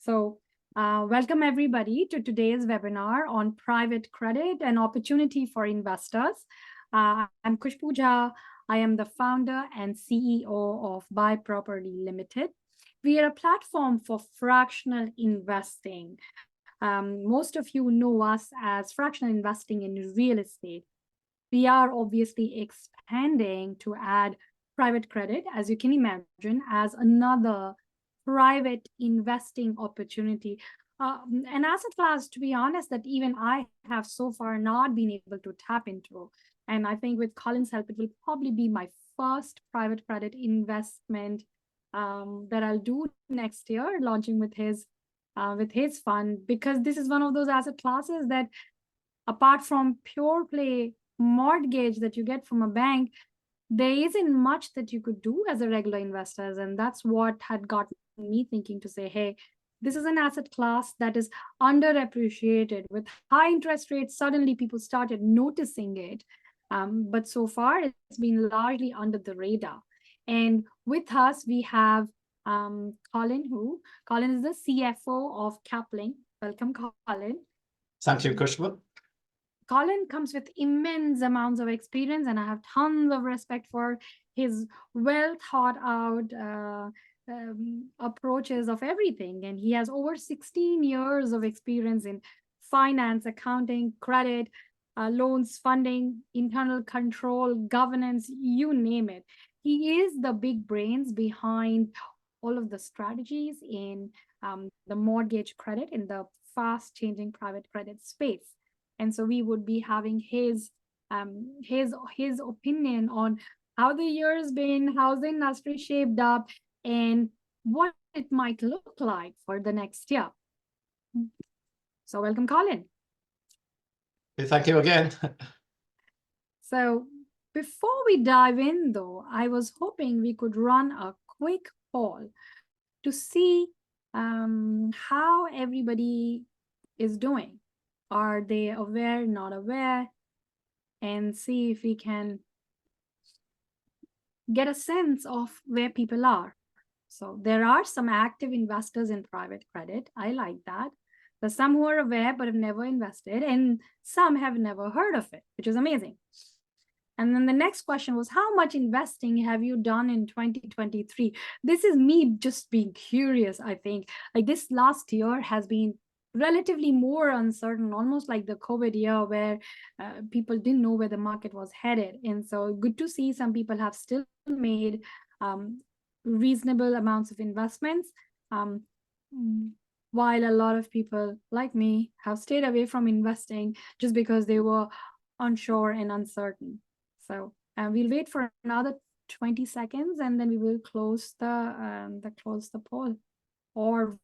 Welcome everybody to today's webinar on private credit and opportunity for investors. I'm Khushboo Jha. I am the founder and CEO of BuyProperly Limited. We are a platform for fractional investing. Most of you know us as fractional investing in real estate. We are obviously expanding to add private credit, as you can imagine, as another private investing opportunity. An asset class, to be honest, that even I have so far not been able to tap into. And I think with Colin's help, it will probably be my first private credit investment that I'll do next year, launching with his fund, because this is one of those asset classes that, apart from pure play mortgage that you get from a bank, there isn't much that you could do as a regular investor. And that's what had got me thinking to say, hey, this is an asset class that is underappreciated. With high interest rates, suddenly people started noticing it. But so far, it's been largely under the radar. And with us, we have Colin Ho. Colin is the CFO of Caplink. Welcome, Colin. Thank you, Khushboo. Colin comes with immense amounts of experience, and I have tons of respect for his well thought out approaches of everything. And he has over 16 years of experience in finance, accounting, credit, loans, funding, internal control, governance, you name it. He is the big brains behind all of the strategies in the mortgage credit, in the fast changing private credit space. And so we would be having his opinion on how the year's been, how the industry shaped up, and what it might look like for the next year. So welcome, Colin. Thank you again. So before we dive in, though, I was hoping we could run a quick poll to see how everybody is doing. Are they aware, not aware? And see if we can get a sense of where people are. So there are some active investors in private credit. I like that. There's some who are aware but have never invested, and some have never heard of it, which is amazing. And then the next question was, how much investing have you done in 2023? This is me just being curious, I think. Like, this last year has been relatively more uncertain, almost like the COVID year, where people didn't know where the market was headed. And so good to see some people have still made reasonable amounts of investments, while a lot of people like me have stayed away from investing just because they were unsure and uncertain. So we'll wait for another 20 seconds, and then we will close the poll, or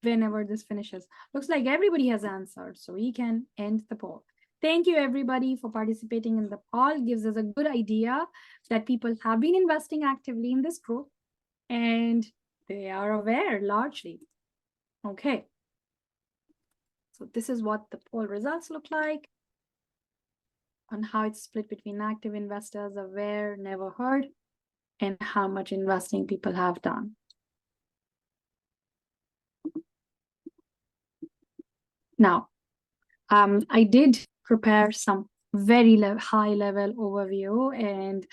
whenever this finishes. Looks like everybody has answered, so we can end the poll. Thank you, everybody, for participating in the poll. It gives us a good idea that people have been investing actively in this group, and they are aware largely. Okay. So this is what the poll results look like, on how it's split between active investors, aware, never heard, and how much investing people have done. Now, I did prepare some very high-level overview, and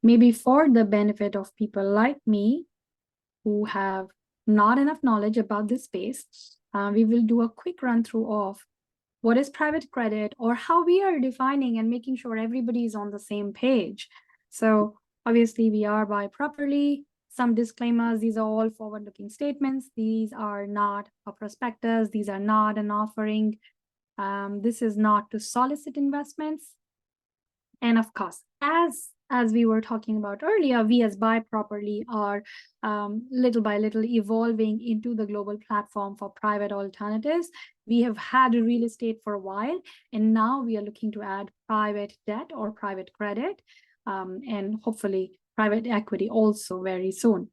maybe for the benefit of people like me who have not enough knowledge about this space, we will do a quick run-through of what is private credit, or how we are defining and making sure everybody is on the same page. So obviously we are BuyProperly. Some disclaimers: these are all forward-looking statements. These are not a prospectus. These are not an offering. This is not to solicit investments. And of course, as we were talking about earlier, we as BuyProperly are little by little evolving into the global platform for private alternatives. We have had real estate for a while, and now we are looking to add private debt or private credit, and hopefully private equity also very soon.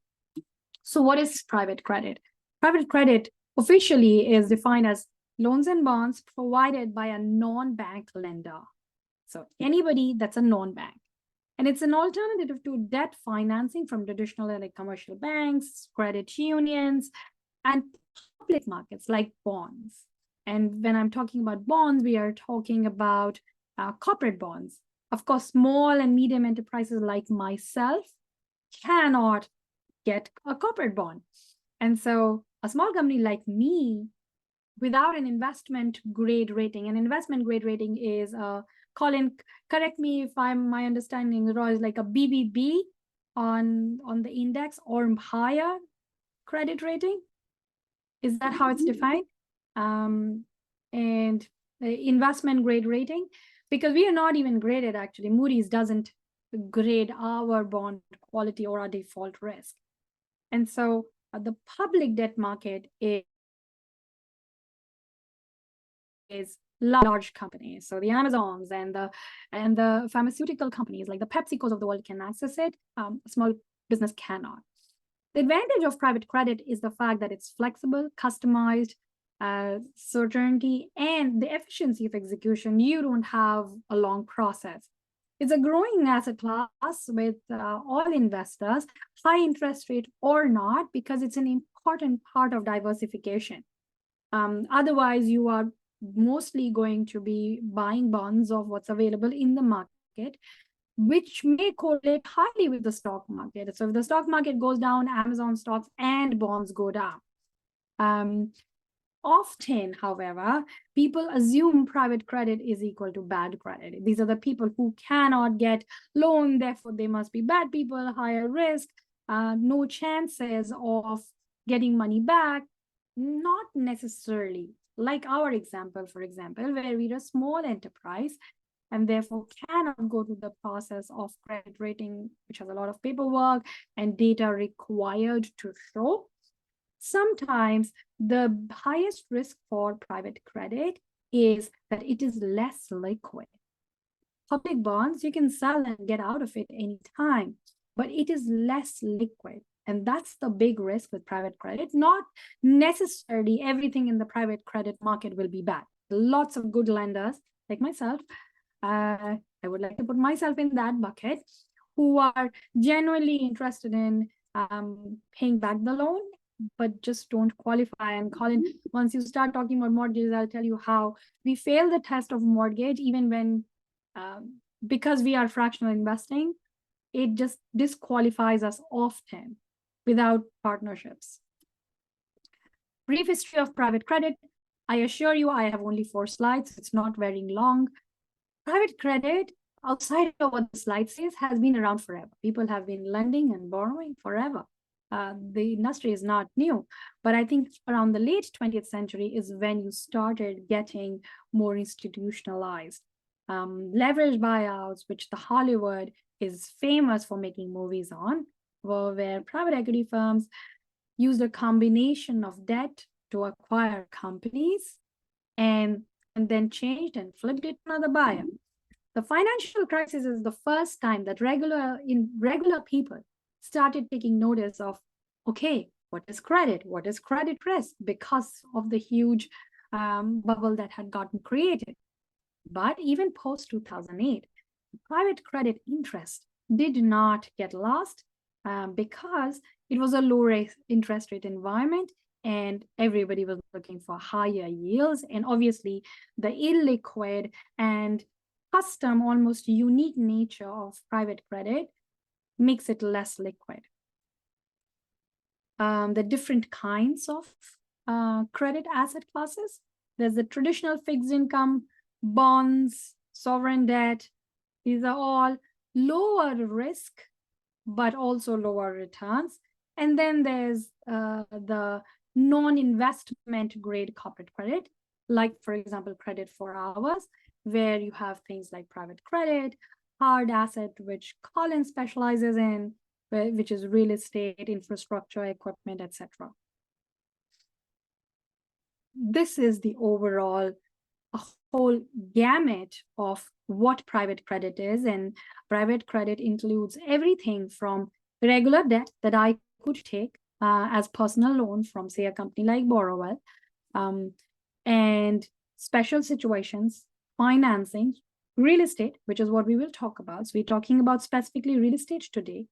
So what is private credit? Private credit officially is defined as loans and bonds provided by a non-bank lender. So anybody that's a non-bank. And it's an alternative to debt financing from traditional and commercial banks, credit unions, and public markets like bonds. And when I'm talking about bonds, we are talking about corporate bonds. Of course, small and medium enterprises like myself cannot get a corporate bond. And so a small company like me, without an investment grade rating, an investment grade rating is, Colin, correct me if my understanding is wrong, is like a BBB on the index or higher credit rating. Is that how it's defined? And the investment grade rating, because we are not even graded actually. Moody's doesn't grade our bond quality or our default risk. And so the public debt market is large companies. So the Amazons and the pharmaceutical companies like the PepsiCos of the world can access it. Small business cannot. The advantage of private credit is the fact that it's flexible, customized, certainty, and the efficiency of execution. You don't have a long process. It's a growing asset class with all investors, high interest rate or not, because it's an important part of diversification. Otherwise, you are mostly going to be buying bonds of what's available in the market, which may correlate highly with the stock market. So if the stock market goes down, Amazon stocks and bonds go down. Often, however, people assume private credit is equal to bad credit. These are the people who cannot get loan, therefore they must be bad people, higher risk, no chances of getting money back. Not necessarily. Like our example, for example, where we're a small enterprise and therefore cannot go through the process of credit rating, which has a lot of paperwork and data required to show. Sometimes the highest risk for private credit is that it is less liquid. Public bonds, you can sell and get out of it anytime, but it is less liquid. And that's the big risk with private credit. Not necessarily everything in the private credit market will be bad. Lots of good lenders, like myself, I would like to put myself in that bucket, who are genuinely interested in paying back the loan, but just don't qualify. And Colin, once you start talking about mortgages, I'll tell you how we fail the test of mortgage, even when, because we are fractional investing, it just disqualifies us often without partnerships. Brief history of private credit. I assure you, I have only 4 slides. It's not very long. Private credit, outside of what the slide says, has been around forever. People have been lending and borrowing forever. The industry is not new, but I think around the late 20th century is when you started getting more institutionalized. Leveraged buyouts, which the Hollywood is famous for making movies on, where private equity firms used a combination of debt to acquire companies and then changed and flipped it to another buyer. The financial crisis is the first time that regular people started taking notice of, okay, what is credit? What is credit risk? Because of the huge bubble that had gotten created. But even post 2008, private credit interest did not get lost because it was a low interest rate environment and everybody was looking for higher yields. And obviously the illiquid and custom, almost unique nature of private credit makes it less liquid. The different kinds of credit asset classes. There's the traditional fixed income, bonds, sovereign debt. These are all lower risk, but also lower returns. And then there's the non-investment grade corporate credit, like, for example, credit for hours, where you have things like private credit, hard asset, which Colin specializes in, which is real estate, infrastructure, equipment, etc. This is the overall whole gamut of what private credit is. And private credit includes everything from regular debt that I could take as personal loan from, say, a company like Borrowell, and special situations, financing, real estate, which is what we will talk about. So we're talking about specifically real estate today,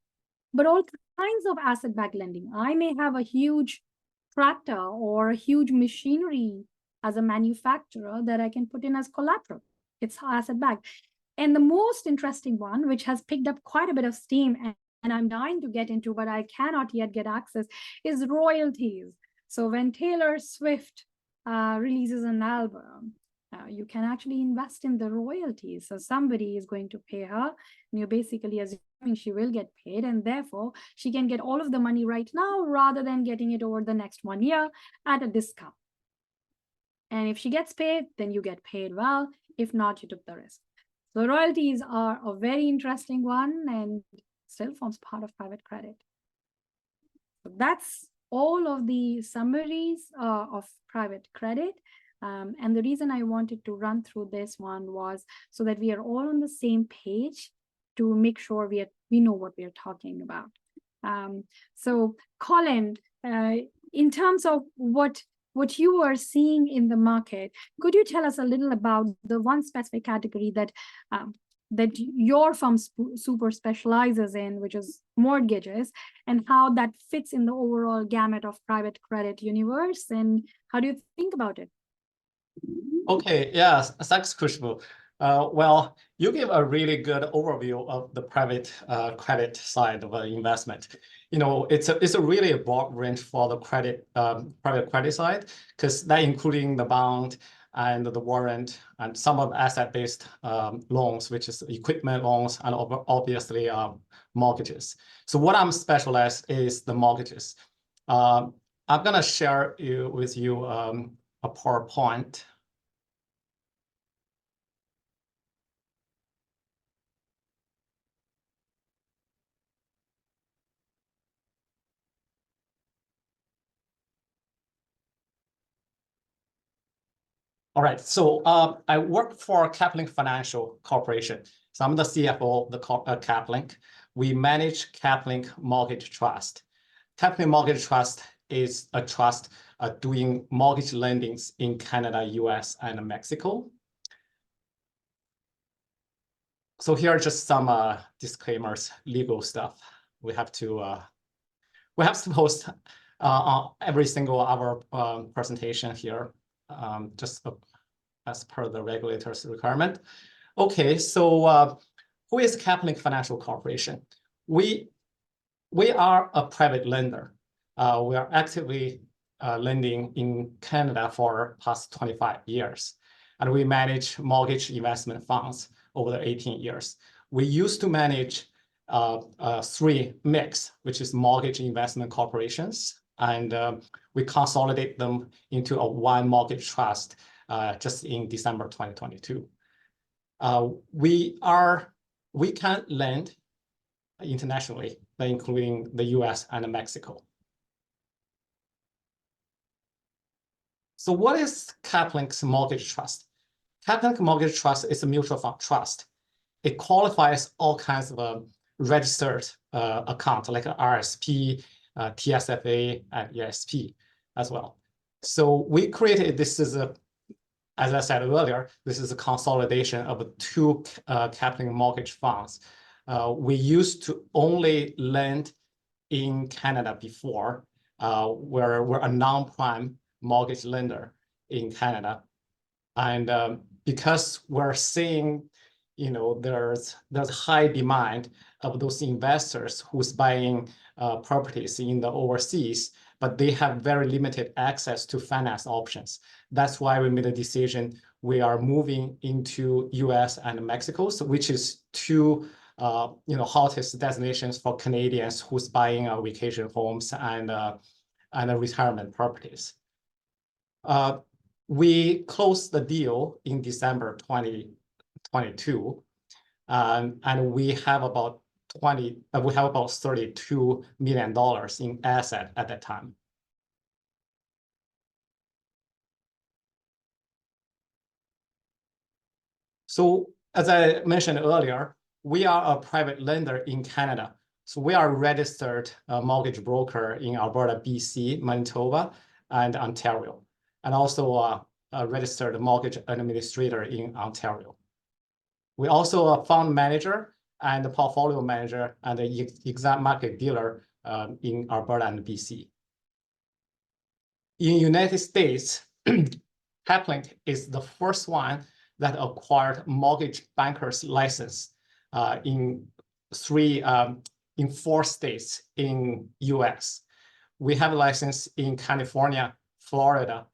but all kinds of asset-backed lending. I may have a huge tractor or a huge machinery as a manufacturer that I can put in as collateral. It's asset backed. And the most interesting one, which has picked up quite a bit of steam and I'm dying to get into, but I cannot yet get access, is royalties. So when Taylor Swift releases an album, you can actually invest in the royalties. So somebody is going to pay her, and you're basically assuming she will get paid, and therefore she can get all of the money right now rather than getting it over the next 1 year at a discount. And if she gets paid, then you get paid well. If not, you took the risk. So royalties are a very interesting one and still forms part of private credit. So that's all of the summaries of private credit. And the reason I wanted to run through this one was so that we are all on the same page to make sure we know what we are talking about. So Colin, in terms of what you are seeing in the market, could you tell us a little about the one specific category that that your firm super specializes in, which is mortgages, and how that fits in the overall gamut of private credit universe, and how do you think about it? Okay, yes, thanks, Khushboo. Well, you gave a really good overview of the private credit side of investment. You know, it's a really broad range for the private credit side, because that including the bond and the warrant and some of asset-based loans, which is equipment loans and obviously mortgages. So what I'm specialized is the mortgages. I'm gonna share with you a PowerPoint. All right, so I work for Caplink Financial Corporation. So I'm the CFO of the Caplink. We manage Caplink Mortgage Trust. Caplink Mortgage Trust is a trust doing mortgage lendings in Canada, US, and Mexico. So here are just some disclaimers, legal stuff. We have to post on every single our presentation here, just as per the regulators' requirement. Okay, so who is Caplink Financial Corporation? We are a private lender. We are actively lending in Canada for past 25 years, and we manage mortgage investment funds over the 18 years. We used to manage three MICs, which is mortgage investment corporations, and we consolidate them into a one mortgage trust just in December 2022. We can lend internationally, including the US and Mexico. So what is Caplink's mortgage trust? Caplink Mortgage Trust is a mutual fund trust. It qualifies all kinds of registered accounts like RSP, TSFA, and ESP as well. So we created this as as I said earlier, this is a consolidation of two Caplink mortgage funds. We used to only lend in Canada before, where we're a non-prime mortgage lender in Canada. And because we're seeing, you know, there's high demand of those investors who's buying properties in the overseas, but they have very limited access to finance options. That's why we made a decision. We are moving into US and Mexico, so which is two hottest destinations for Canadians who's buying vacation homes and retirement properties. We closed the deal in December 2022, and we have about $32 million in asset at that time. So as I mentioned earlier, we are a private lender in Canada. So we are a registered mortgage broker in Alberta, BC, Manitoba, and Ontario, and also a registered mortgage administrator in Ontario. We also a fund manager and a portfolio manager and an exact market dealer in Alberta and BC. In United States, Caplink is the first one that acquired mortgage banker's license in 4 states in US. We have a license in California, Florida,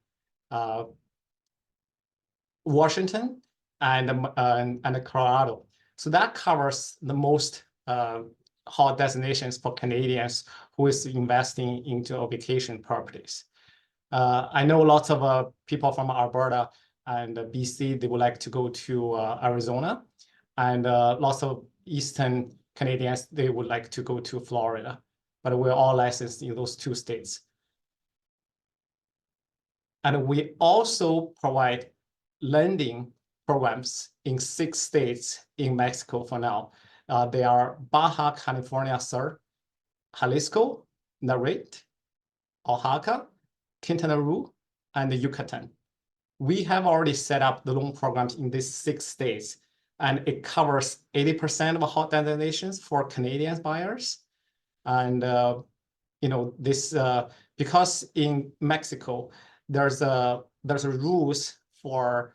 Washington, and Colorado. So that covers the most hot destinations for Canadians who is investing into vacation properties. I know lots of people from Alberta and BC, they would like to go to Arizona, and lots of Eastern Canadians, they would like to go to Florida, but we're all licensed in those 2 states. And we also provide lending programs in 6 states in Mexico for now. They are Baja California Sur, Jalisco, Nayarit, Oaxaca, Quintana Roo, and Yucatan. We have already set up the loan programs in these 6 states, and it covers 80% of hot destinations for Canadian buyers. And this because in Mexico there's a rules for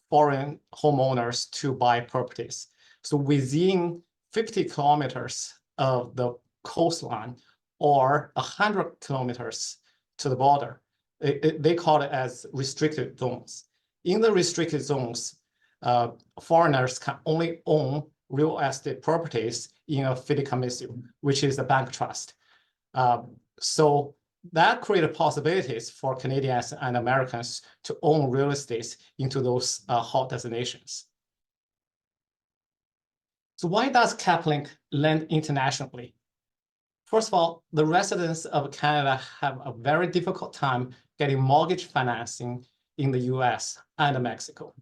foreign homeowners to buy properties. So within 50 kilometers of the coastline or 100 kilometers to the border, they call it as restricted zones. In the restricted zones, foreigners can only own real estate properties in a fideicomiso, which is a bank trust. So that created possibilities for Canadians and Americans to own real estate into those hot destinations. So why does Caplink lend internationally? First of all, the residents of Canada have a very difficult time getting mortgage financing in the US and Mexico.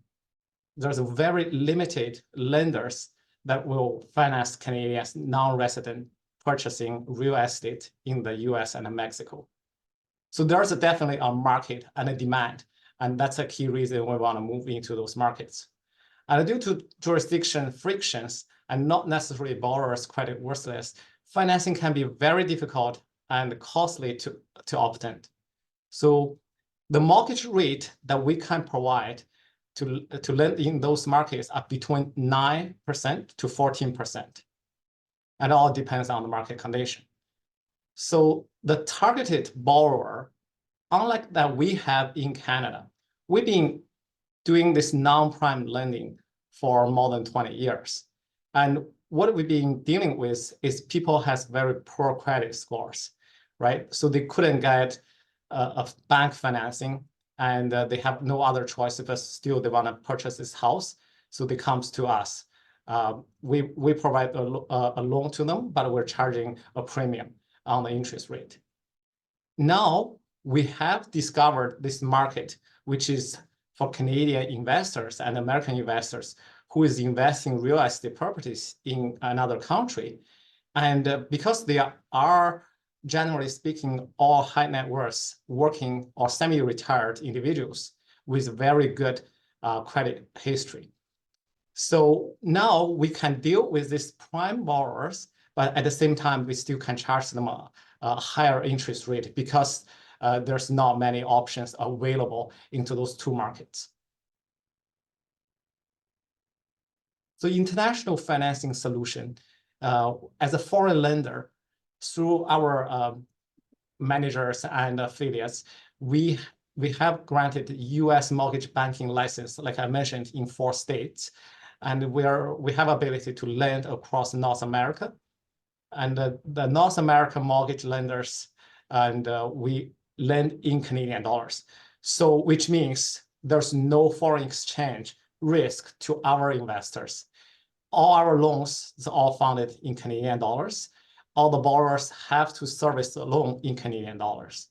There's a very limited lenders that will finance Canadians non-resident purchasing real estate in the US and Mexico. So there's definitely a market and a demand, and that's a key reason we want to move into those markets. And due to jurisdiction frictions and not necessarily borrowers' credit worthless, financing can be very difficult and costly to obtain. So the mortgage rate that we can provide to lend in those markets are between 9% to 14%. And it all depends on the market condition. So the targeted borrower, unlike that we have in Canada, we've been doing this non-prime lending for more than 20 years. And what we've been dealing with is people has very poor credit scores, right? So they couldn't get a bank financing, and they have no other choice, but still they want to purchase this house. So they comes to us. We provide a loan to them, but we're charging a premium on the interest rate. Now we have discovered this market, which is for Canadian investors and American investors who is investing real estate properties in another country. And because they are, generally speaking, all high net worth working or semi-retired individuals with very good credit history. So now we can deal with these prime borrowers, but at the same time, we still can charge them a higher interest rate because there's not many options available into those 2 markets. So international financing solution, as a foreign lender, through our managers and affiliates, we have granted US mortgage banking license, like I mentioned, in 4 states. And we have ability to lend across North America. And the North American mortgage lenders, and we lend in Canadian dollars. So which means there's no foreign exchange risk to our investors. All our loans is all funded in Canadian dollars. All the borrowers have to service the loan in Canadian dollars.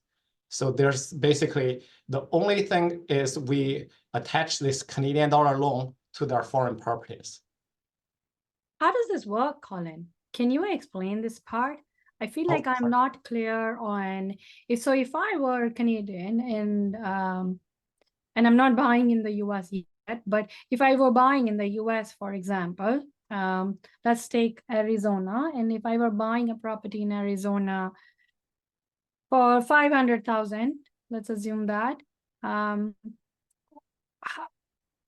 So there's basically, the only thing is we attach this Canadian dollar loan to their foreign properties. How does this work, Colin? Can you explain this part? I feel like I'm not clear on if I were Canadian and I'm not buying in the US yet, but if I were buying in the US, for example, let's take Arizona, and if I were buying a property in Arizona, For 500,000, let's assume that.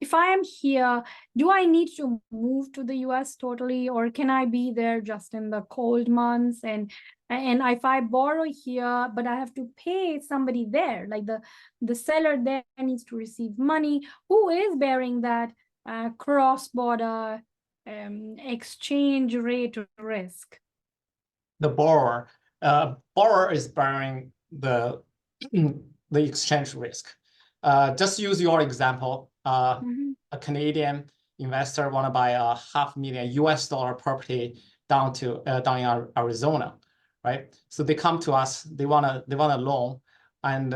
If I am here, do I need to move to the US totally, or can I be there just in the cold months? And if I borrow here, but I have to pay somebody there, like the seller there needs to receive money, who is bearing that cross-border exchange rate risk? The borrower. Borrower is bearing the exchange risk. Just use your example. A Canadian investor want to buy a $500,000 US property down in Arizona, right? So they come to us. They want a loan, and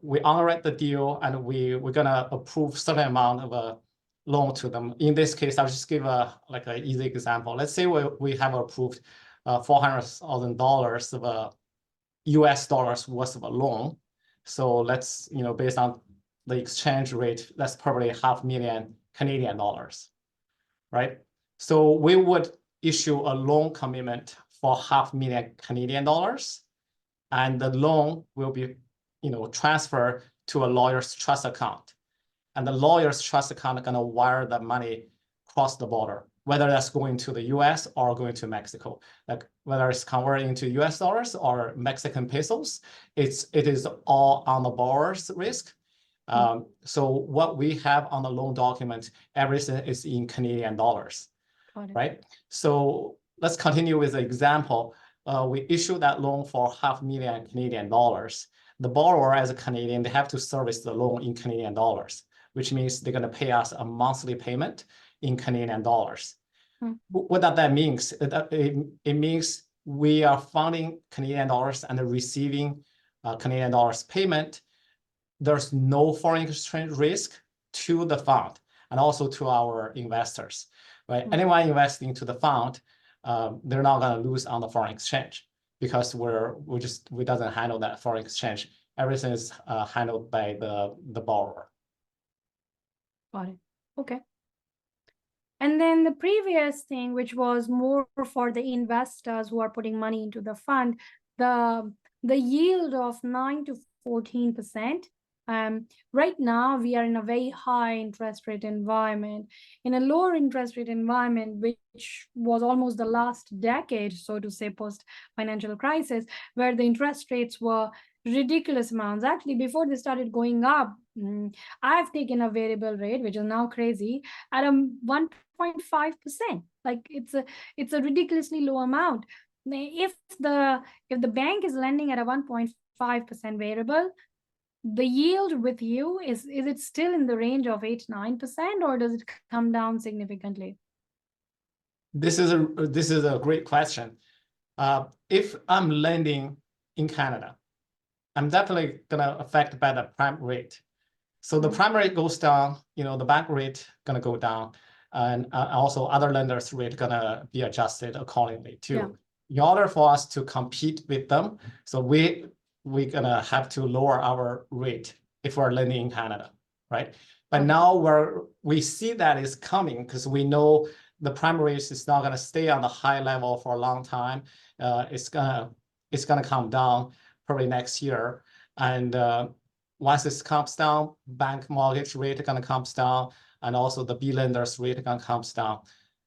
we underwrite the deal, and we're gonna approve certain amount of a loan to them. In this case, I'll just give an easy example. Let's say we have approved $400,000 of US dollars worth of a loan. So let's, based on the exchange rate, that's probably $500,000 Canadian dollars, right? So we would issue a loan commitment for $500,000 Canadian dollars, and the loan will be, transferred to a lawyer's trust account. And the lawyer's trust account is gonna wire the money across the border, whether that's going to the US or going to Mexico. Like whether it's converting into US dollars or Mexican pesos, it is all on the borrower's risk. So what we have on the loan document, everything is in Canadian dollars, right? So let's continue with the example. We issue that loan for $500,000 Canadian dollars. The borrower, as a Canadian, they have to service the loan in Canadian dollars, which means they're going to pay us a monthly payment in Canadian dollars. What that means? It means we are funding Canadian dollars and receiving Canadian dollars payment. There's no foreign exchange risk to the fund and also to our investors, right? Anyone investing into the fund, they're not going to lose on the foreign exchange because we doesn't handle that foreign exchange. Everything is handled by the borrower. Got it. Okay. And then the previous thing, which was more for the investors who are putting money into the fund, the yield of 9 to 14%. Right now, we are in a very high interest rate environment. In a lower interest rate environment, which was almost the last decade, so to say, post-financial crisis, where the interest rates were ridiculous amounts. Actually, before they started going up, I've taken a variable rate, which is now crazy, at a 1.5%. Like it's a ridiculously low amount. If the bank is lending at a 1.5% variable, the yield with you is it still in the range of 8-9%, or does it come down significantly? This is a great question. If I'm lending in Canada, I'm definitely gonna affect by the prime rate. So the prime rate goes down, the bank rate gonna go down, and also other lenders' rate gonna be adjusted accordingly too. Yeah. In order for us to compete with them, so we're gonna have to lower our rate if we're lending in Canada, right? But now we see that is coming because we know the prime rate is not gonna stay on the high level for a long time. It's gonna come down probably next year, and once this comes down, bank mortgage rate gonna comes down, and also the B lenders rate gonna comes down.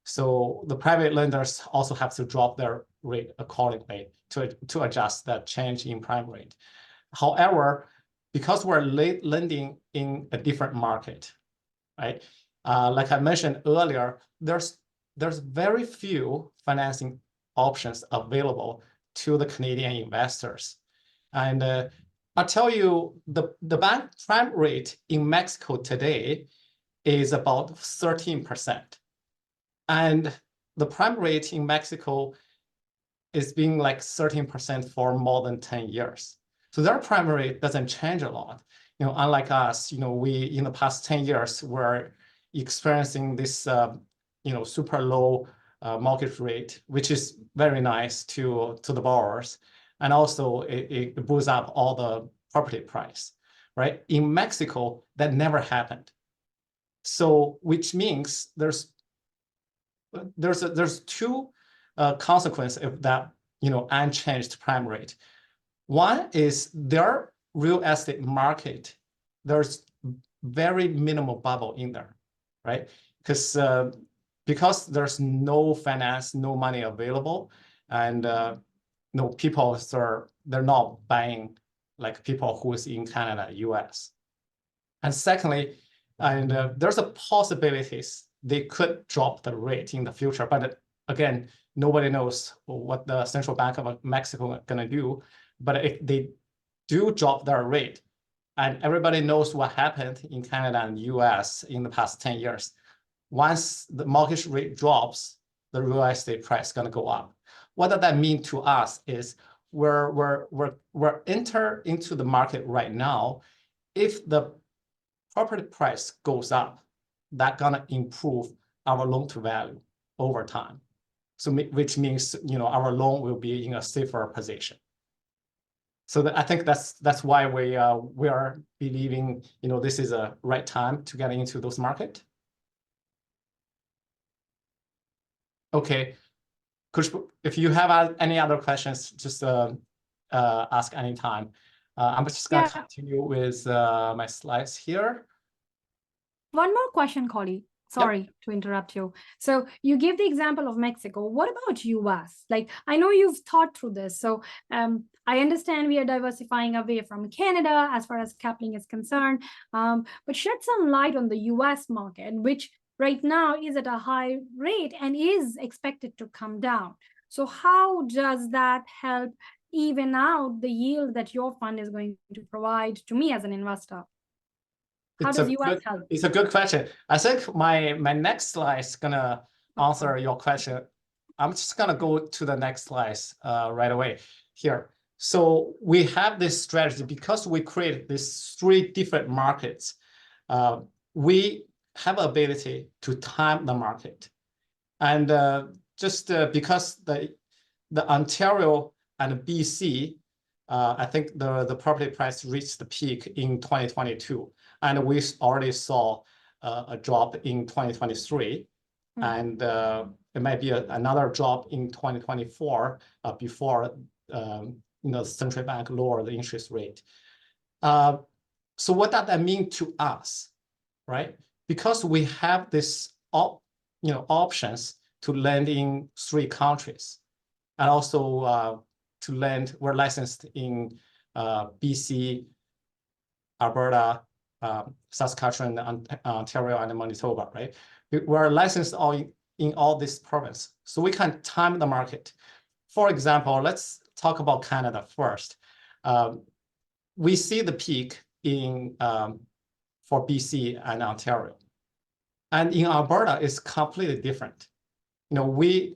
So the private lenders also have to drop their rate accordingly to adjust that change in prime rate. However, because we're lending in a different market, right? Like I mentioned earlier, there's very few financing options available to the Canadian investors. And I'll tell you, the bank prime rate in Mexico today is about 13%. And the prime rate in Mexico is being like 13% for more than 10 years. So their prime rate doesn't change a lot. Unlike us, we in the past 10 years were experiencing this super low mortgage rate, which is very nice to the borrowers. And also it boosts up all the property price, right? In Mexico, that never happened. So which means there's two consequences of that unchanged prime rate. One is their real estate market, there's very minimal bubble in there, right? Because there's no finance, no money available, and no people they're not buying like people who's in Canada, US. And secondly, there's a possibilities they could drop the rate in the future, but again, nobody knows what the Central Bank of Mexico are gonna do. But if they do drop their rate, and everybody knows what happened in Canada and US in the past 10 years, once the mortgage rate drops, the real estate price is gonna go up. What does that mean to us is we're enter into the market right now. If the property price goes up, that's gonna improve our loan to value over time. So which means, our loan will be in a safer position. So I think that's why we are believing, this is a right time to get into those market. Okay, Khushboo, if you have any other questions, just ask anytime. I'm just gonna continue with my slides here. One more question, Colin. Sorry to interrupt you. So you gave the example of Mexico. What about US? Like, I know you've thought through this. So I understand we are diversifying away from Canada as far as Caplink is concerned, but shed some light on the US market, which right now is at a high rate and is expected to come down. So how does that help even out the yield that your fund is going to provide to me as an investor? How does US help? It's a good question. I think my next slide is gonna answer your question. I'm just gonna go to the next slide right away here. So we have this strategy because we created these 3 different markets. We have ability to time the market, and because the Ontario and BC, I think the property price reached the peak in 2022. And we already saw a drop in 2023, and it might be another drop in 2024 before the central bank lowered the interest rate. So what does that mean to us, right? Because we have this options to lend in 3 countries, and also to lend, we're licensed in BC, Alberta, Saskatchewan, Ontario, and Manitoba, right? We're licensed in all these provinces, so we can time the market. For example, let's talk about Canada first. We see the peak for BC and Ontario, and in Alberta it's completely different. We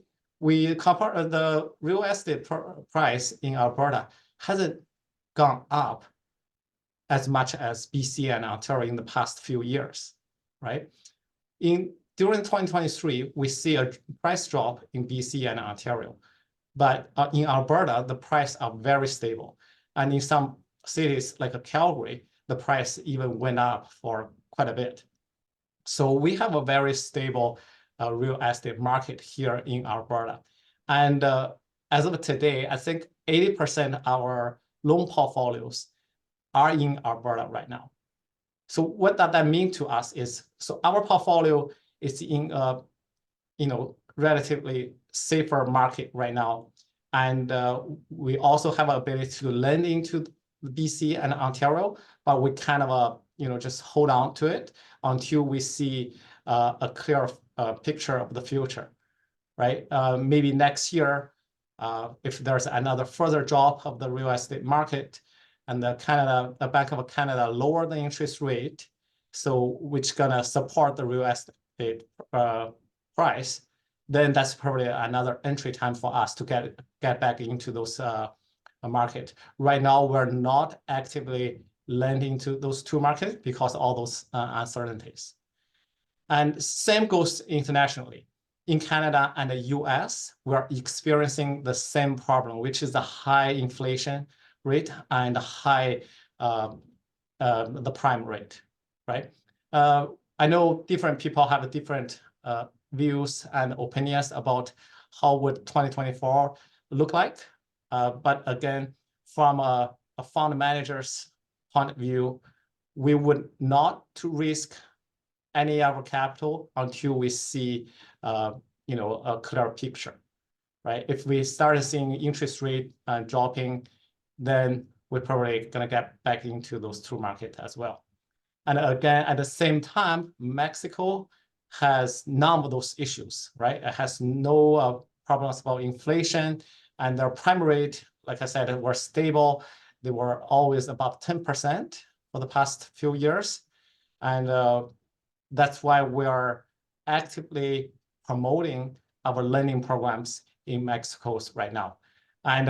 compare the real estate price in Alberta hasn't gone up as much as BC and Ontario in the past few years, right? During 2023, we see a price drop in BC and Ontario, but in Alberta, the prices are very stable. And in some cities like Calgary, the price even went up for quite a bit. So we have a very stable real estate market here in Alberta. And as of today, I think 80% of our loan portfolios are in Alberta right now. So what does that mean to us is, so our portfolio is in a relatively safer market right now. And we also have an ability to lend into BC and Ontario, but we kind of just hold on to it until we see a clear picture of the future, right? Maybe next year, if there's another further drop of the real estate market, and the Bank of Canada lower the interest rate, so which gonna support the real estate price, then that's probably another entry time for us to get back into those market. Right now, we're not actively lending to those 2 markets because of all those uncertainties. And same goes internationally. In Canada and the US, we're experiencing the same problem, which is the high inflation rate and high the prime rate, right? I know different people have different views and opinions about how would 2024 look like. But again, from a fund manager's point of view, we would not to risk any of our capital until we see a clear picture, right? If we start seeing interest rate dropping, then we're probably gonna get back into those two markets as well. And again, at the same time, Mexico has none of those issues, right? It has no problems about inflation, and their prime rate, like I said, were stable. They were always about 10% for the past few years. And that's why we are actively promoting our lending programs in Mexico right now. And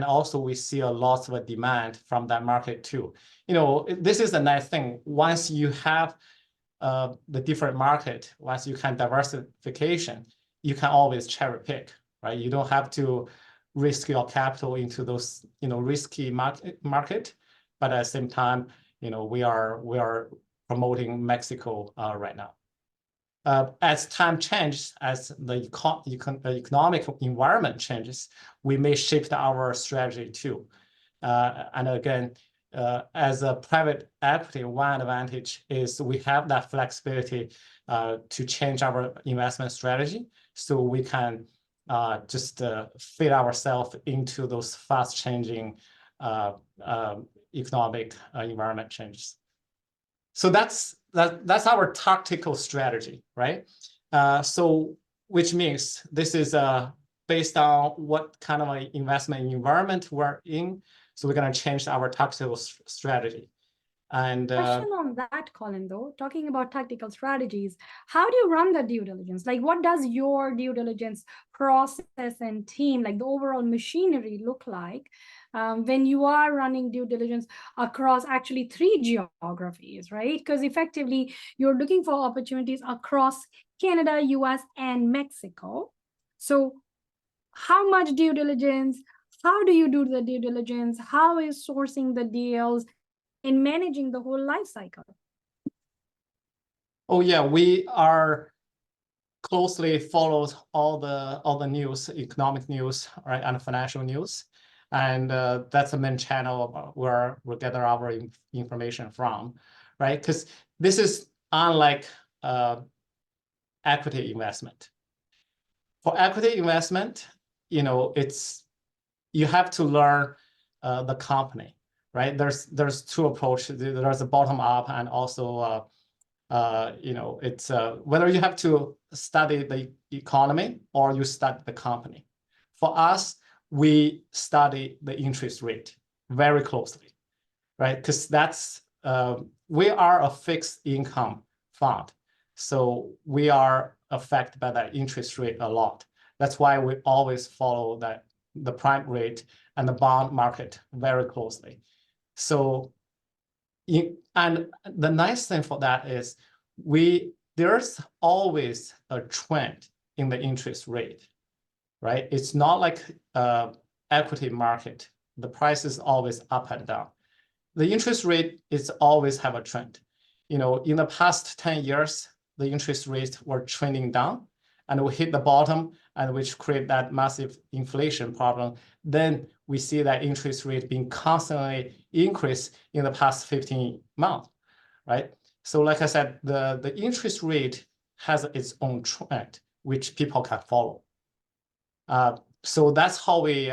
also we see a lot of demand from that market too. This is a nice thing. Once you have the different market, once you can diversification, you can always cherry pick, right? You don't have to risk your capital into those risky market, but at the same time, we are promoting Mexico right now. As time changes, as the economic environment changes, we may shift our strategy too. And again, as a private equity, one advantage is we have that flexibility to change our investment strategy, so we can just fit ourselves into those fast-changing economic environment changes. So that's our tactical strategy, right? So which means this is based on what kind of an investment environment we're in. So we're going to change our tactical strategy. And question on that, Colin, though, talking about tactical strategies, how do you run the due diligence? Like, what does your due diligence process and team, like the overall machinery, look like when you are running due diligence across actually 3 geographies, right? Because effectively you're looking for opportunities across Canada, US, and Mexico. So how much due diligence? How do you do the due diligence? How is sourcing the deals in managing the whole life cycle? Oh yeah, we are closely follows all the news, economic news, right, and financial news, and that's the main channel where we gather our information from, right? Because this is unlike equity investment. For equity investment, you have to learn the company, right? There's two approaches. There's a bottom up, and also it's whether you have to study the economy or you study the company. For us, we study the interest rate very closely, right? Because that's we are a fixed income fund, so we are affected by that interest rate a lot. That's why we always follow the prime rate and the bond market very closely. So, and the nice thing for that is there's always a trend in the interest rate, right? It's not like equity market. The price is always up and down. The interest rate is always have a trend. In the past 10 years, the interest rates were trending down, and we hit the bottom, and which create that massive inflation problem. Then we see that interest rate being constantly increased in the past 15 months, right? So like I said, the interest rate has its own trend, which people can follow. So that's how we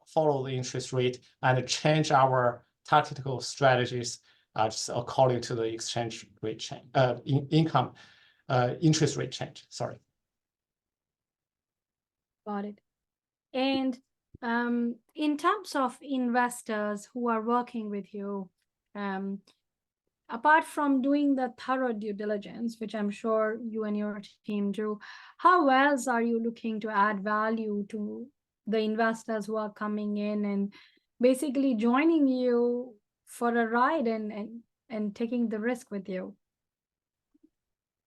follow the interest rate and change our tactical strategies just according to the exchange rate change, interest rate change, sorry. Got it. And in terms of investors who are working with you, apart from doing the thorough due diligence, which I'm sure you and your team do, how else are you looking to add value to the investors who are coming in and basically joining you for a ride and taking the risk with you?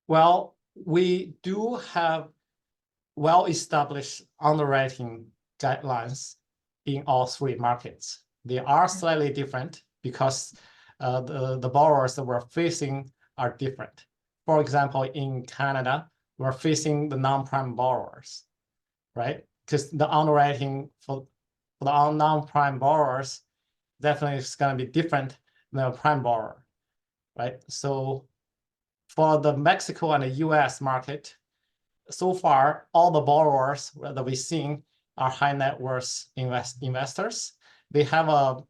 Well, we do have well-established underwriting guidelines in all 3 markets. They are slightly different because the borrowers that we're facing are different. For example, in Canada, we're facing the non-prime borrowers, right? Because the underwriting for the non-prime borrowers definitely is going to be different than a prime borrower, right? So for the Mexico and the US market, so far, all the borrowers that we've seen are high net worth investors. They have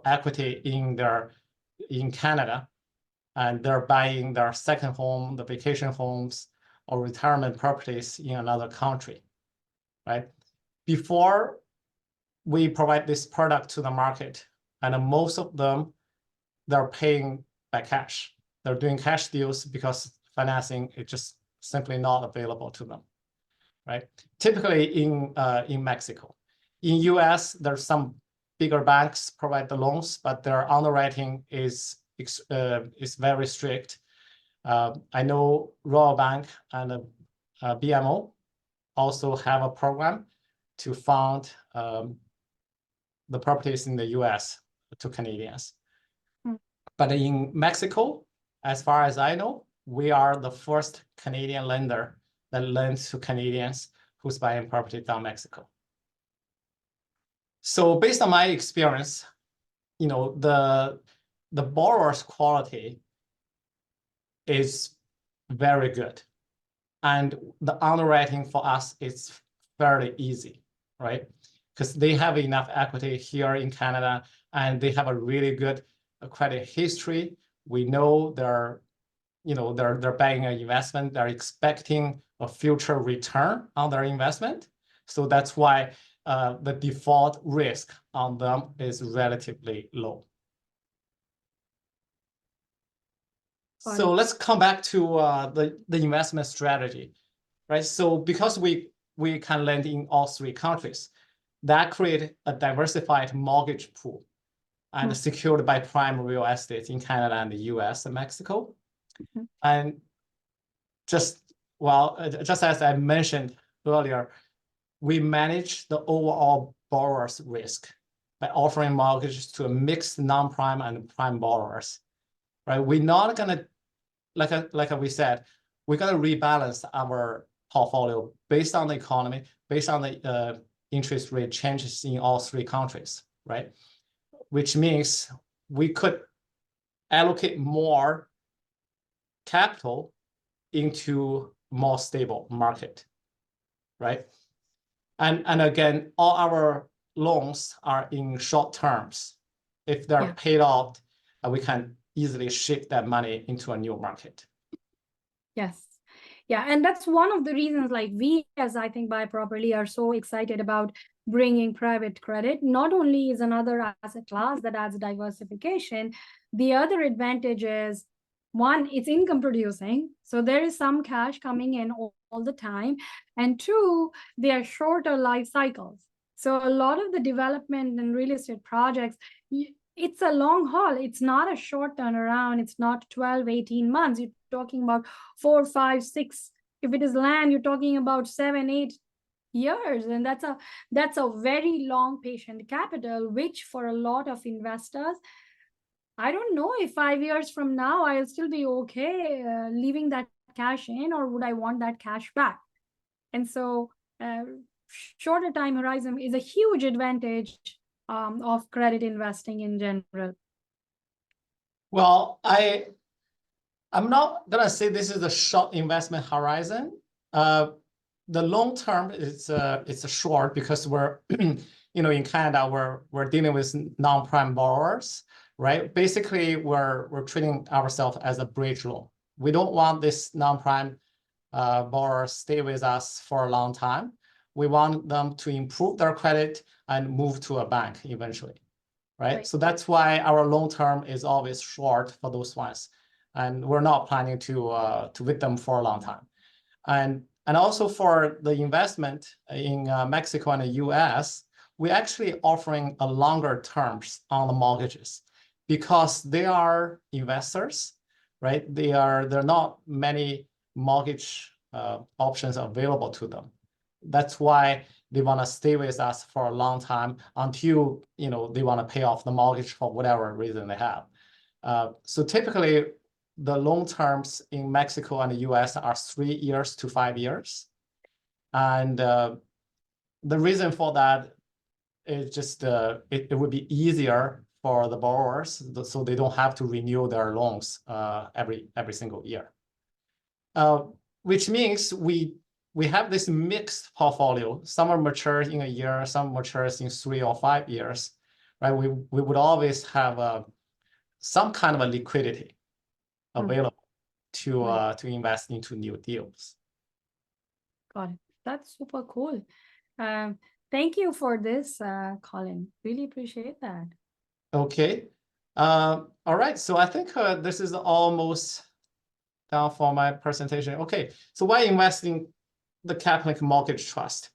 equity in Canada, and they're buying their second home, the vacation homes, or retirement properties in another country, right? Before we provide this product to the market, and most of them, they're paying by cash. They're doing cash deals because financing is just simply not available to them, right? Typically in Mexico. In US, there's some bigger banks provide the loans, but their underwriting is very strict. I know Royal Bank and BMO also have a program to fund the properties in the US to Canadians. But in Mexico, as far as I know, we are the first Canadian lender that lends to Canadians who's buying property down Mexico. So based on my experience, the borrower's quality is very good. And the underwriting for us is fairly easy, right? Because they have enough equity here in Canada, and they have a really good credit history. We know they're buying an investment. They're expecting a future return on their investment. So that's why the default risk on them is relatively low. So let's come back to the investment strategy, right? So because we can lend in all three countries, that creates a diversified mortgage pool and secured by prime real estate in Canada and the US and Mexico. And just as I mentioned earlier, we manage the overall borrower's risk by offering mortgages to a mixed non-prime and prime borrowers, right? We're not gonna, like we said, we're gonna rebalance our portfolio based on the economy, based on the interest rate changes in all three countries, right? Which means we could allocate more capital into more stable market, right? And again, all our loans are in short terms. If they're paid off, we can easily shift that money into a new market. Yes. Yeah, and that's one of the reasons like we, as I think BuyProperly, are so excited about bringing private credit. Not only is another asset class that adds diversification, the other advantage is, one, it's income producing. So there is some cash coming in all the time. And two, they are shorter life cycles. So a lot of the development and real estate projects, it's a long haul. It's not a short turnaround. It's not 12, 18 months. You're talking about 4, 5, 6. If it is land, you're talking about 7, 8 years. And that's a very long patient capital, which for a lot of investors, I don't know if 5 years from now, I'll still be okay leaving that cash in, or would I want that cash back? And so shorter time horizon is a huge advantage of credit investing in general. Well, I'm not gonna say this is a short investment horizon. The long term it's a short, because we're in Canada we're dealing with non-prime borrowers, right? Basically, we're treating ourselves as a bridge loan. We don't want this non-prime borrowers stay with us for a long time. We want them to improve their credit and move to a bank eventually, right? So that's why our long term is always short for those ones, and we're not planning to with them for a long time. And also for the investment in Mexico and the US, we're actually offering a longer terms on the mortgages, because they are investors, right? There are not many mortgage options available to them. That's why they want to stay with us for a long time until they want to pay off the mortgage for whatever reason they have. So typically, the loan terms in Mexico and the US are 3 years to 5 years. And the reason for that It just it would be easier for the borrowers, so they don't have to renew their loans every single year. Which means we have this mixed portfolio. Some are mature in a year, some matures in 3 or 5 years, right? We would always have some kind of a liquidity available to invest into new deals. Got it. That's super cool. Thank you for this, Colin. Really appreciate that. Okay. All right. So I think this is almost done for my presentation. Okay. So why invest in the Caplink Mortgage Trust?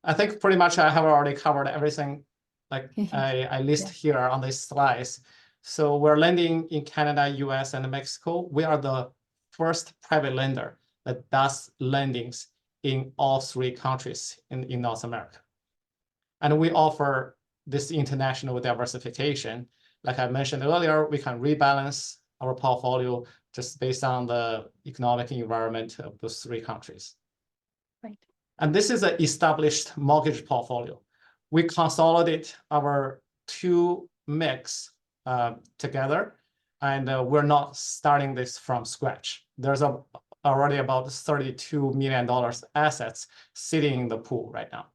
I think pretty much I have already covered everything like I list here on these slides. So we're lending in Canada, US, and Mexico. We are the first private lender that does lendings in all 3 countries in North America. And we offer this international diversification. Like I mentioned earlier, we can rebalance our portfolio just based on the economic environment of those 3 countries. Right. And this is an established mortgage portfolio. We consolidate our 2 mix together, and we're not starting this from scratch. There's already about $32 million assets sitting in the pool right now.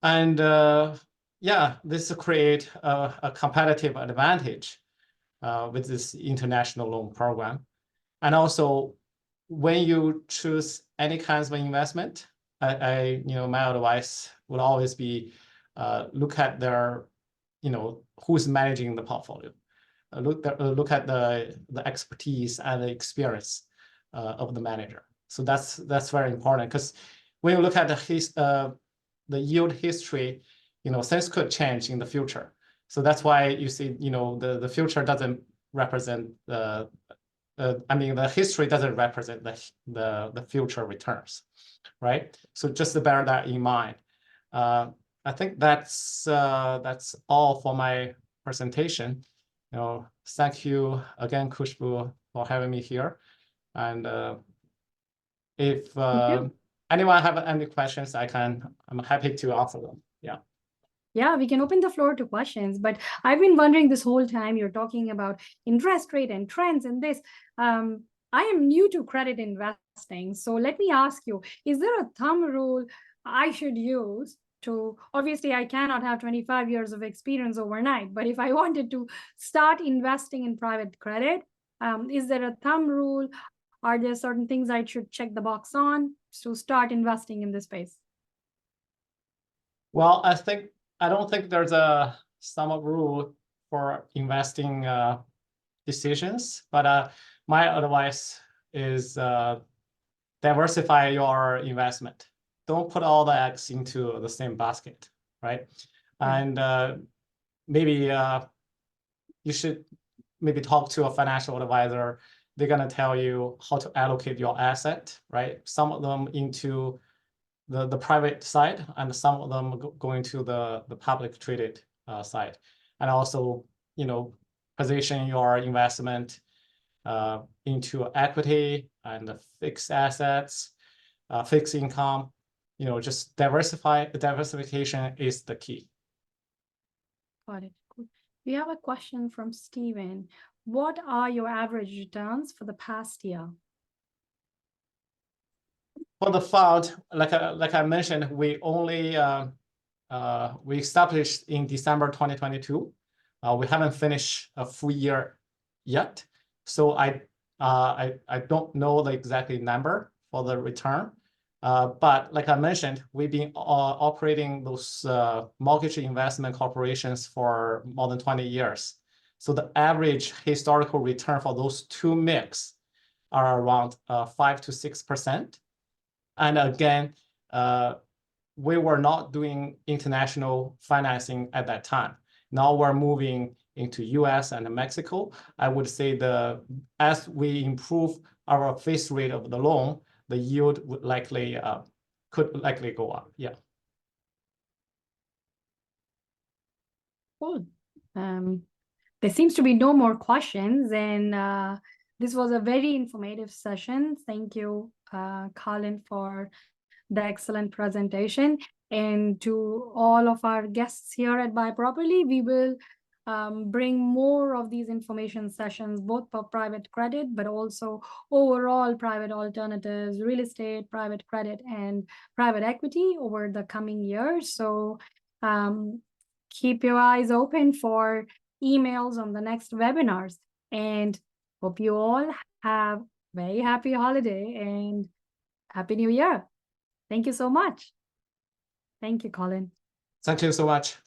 And yeah, this create a competitive advantage with this international loan program. And also, when you choose any kinds of investment, my advice would always be look at their, who's managing the portfolio. Look at the expertise and the experience of the manager. So that's very important, because when you look at the yield history, things could change in the future. So that's why you see, the future doesn't represent the history doesn't represent the future returns, right? So just to bear that in mind. I think that's all for my presentation. Thank you again, Khushboo, for having me here. And if anyone have any questions, I'm happy to answer them. Yeah. Yeah, we can open the floor to questions, but I've been wondering this whole time, you're talking about interest rate and trends and this. I am new to credit investing. So let me ask you, is there a thumb rule I should use to, obviously I cannot have 25 years of experience overnight, but if I wanted to start investing in private credit, is there a thumb rule? Are there certain things I should check the box on to start investing in this space? Well, I don't think there's a sum of rule for investing decisions, but my advice is diversify your investment. Don't put all the eggs into the same basket, right? And maybe you should maybe talk to a financial advisor. They're gonna tell you how to allocate your asset, right? Some of them into the private side, and some of them going to the public traded side. And also, position your investment into equity and fixed assets, fixed income. Just diversification is the key. Got it. Cool. We have a question from Steven. What are your average returns for the past year? For the fund, like I mentioned, we only we established in December 2022. We haven't finished a full year yet, so I don't know the exact number for the return. But like I mentioned, we've been operating those mortgage investment corporations for more than 20 years. So the average historical return for those 2 mix are around 5 to 6%. And again, we were not doing international financing at that time. Now we're moving into US and Mexico. I would say as we improve our face rate of the loan, the yield would could likely go up. Yeah. Cool. There seems to be no more questions, and this was a very informative session. Thank you, Colin, for the excellent presentation. And to all of our guests here at BuyProperly, we will bring more of these information sessions, both for private credit, but also overall private alternatives, real estate, private credit, and private equity over the coming years. So keep your eyes open for emails on the next webinars, and hope you all have very happy holiday and Happy New Year. Thank you so much. Thank you, Colin. Thank you so much.